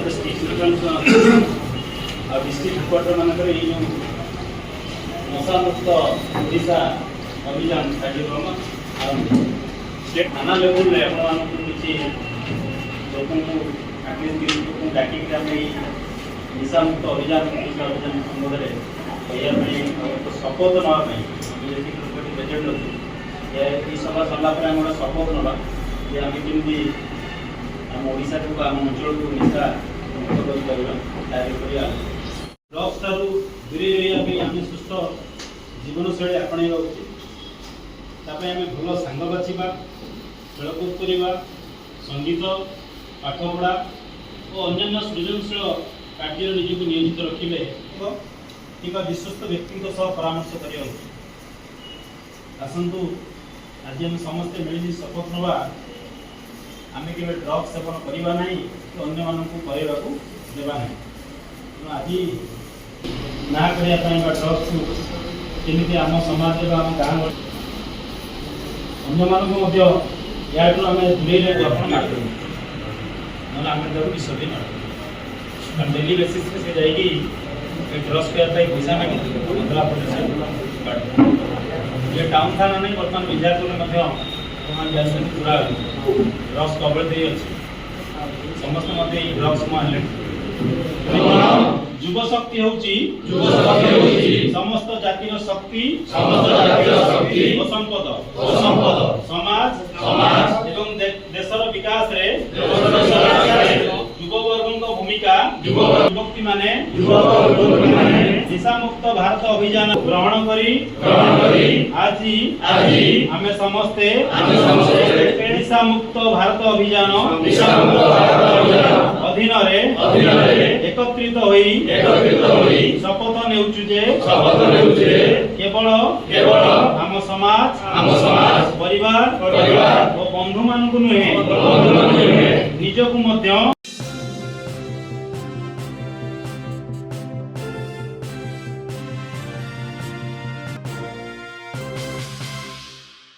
district headquarter मानक नशा मुक्त ओडिशा अभियान कार्यक्रम आरंभ स्टेट थाना लेवल किसी लोक डाक निशा मुक्त अभियान संबंध में कहवाई शपथ नापी प्रेजेंट अच्छी सभा सरला शपथ ना कि आम कमी आम ओडिशा को आम अंचल को निशा मुक्त कर ड्रग्स ठार दूरे रही आम सुस्थ जीवनशैली आपणा उचित आम भल सांग बाछा खेलकूद करवा संगीत पाठपढ़ा और अन्य सृजनशील कार्य निजक नियोजित रखिले कि विश्वस्त व्यक्ति परामर्श करवा आसतु आज आम समस्ते मिली शपथ नवा आम के ड्रग्स सेवन करवा ना कि अन्य मानक करने देवा ना आज ना करने ड्रग्स केमी आम समाज आम गाँव अन्य मानक या आम दूरे आपण मारू ना आम विष भी मारू डेली बेसीस से जाकि ड्रग्स खाई पैसा मांगे ये टाउन थाना नहीं बर्तमान विद्यार्थी पूरा ड्रग्स कवरेज अच्छे समस्त ड्रग्स आने युव शक्ति होची समस्त जातिर शक्ति और संपद समाज एवं देशर विकास रे युववर्ग भूमिका युवक्ति माने निशा मुक्त भारत अभियान ग्रहण करी आज आमे समस्ते निशा मुक्त भारत अभियान अधीन रे एकत्रित होई शपथ नेउचु जे केवल आम समाज परिवार और बंधु मानकु नुहे निजकु मध्य